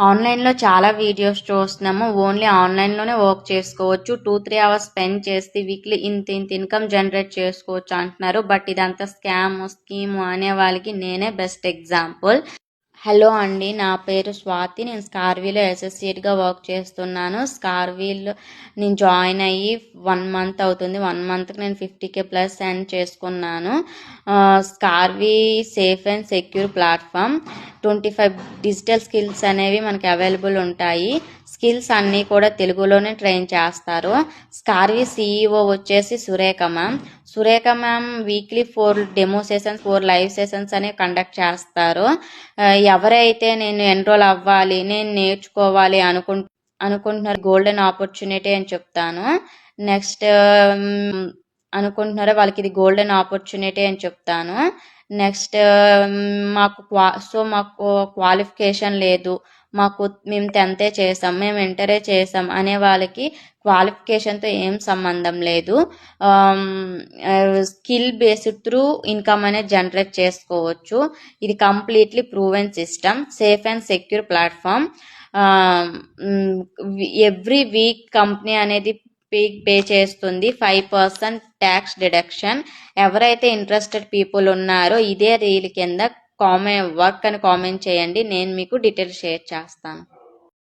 ఆన్లైన్లో చాలా వీడియోస్ చూస్తున్నాము. ఓన్లీ ఆన్లైన్లోనే వర్క్ చేసుకోవచ్చు. 2-3 అవర్స్ స్పెండ్ చేస్తే వీక్లీ ఇంత ఇన్కమ్ జనరేట్ చేసుకోవచ్చు అంటున్నారు. బట్ ఇదంతా స్కీము అనే వాళ్ళకి నేనే బెస్ట్ ఎగ్జాంపుల్. హలో అండి, నా పేరు స్వాతి. నేను స్కార్వీలో అసోసియేట్గా వర్క్ చేస్తున్నాను. స్కార్వీలో నేను జాయిన్ అయ్యి 1 మంత్ అవుతుంది. 1 మంత్కి నేను 50K+ సెండ్ చేసుకున్నాను. స్కార్వీ safe and secure platform. 25 digital skills అనేవి మనకి అవైలబుల్ ఉంటాయి. స్కిల్స్ అన్నీ కూడా తెలుగులోనే ట్రైన్ చేస్తారు. స్కార్వీ CEO వచ్చేసి Surekha ma'am. Surekha ma'am weekly 4 demo sessions, 4 live sessions అనేవి కండక్ట్ చేస్తారు. ఎవరైతే నేను ఎన్రోల్ అవ్వాలి, నేను నేర్చుకోవాలి అనుకుంటున్నారు గోల్డెన్ ఆపర్చునిటీ అని చెప్తాను. నెక్స్ట్ అనుకుంటున్నారో వాళ్ళకి ఇది గోల్డెన్ ఆపర్చునిటీ అని చెప్తాను. నెక్స్ట్ మాకు క్వాలిఫికేషన్ లేదు, మేము 10th చేసాం, మేము ఇంటరే చేసాం అనే వాళ్ళకి క్వాలిఫికేషన్తో ఏం సంబంధం లేదు. స్కిల్ బేస్డ్ త్రూ ఇన్కమ్ అనేది జనరేట్ చేసుకోవచ్చు. ఇది completely proven system, safe and secure platform. Every week company అనేది పే చేస్తుంది 5% ట్యాక్స్ డిడక్షన్. ఎవరైతే ఇంట్రెస్టెడ్ పీపుల్ ఉన్నారో ఇదే రీల్ కింద వర్క్ అని కామెంట్ చేయండి, నేను మీకు డీటెయిల్స్ షేర్ చేస్తాను.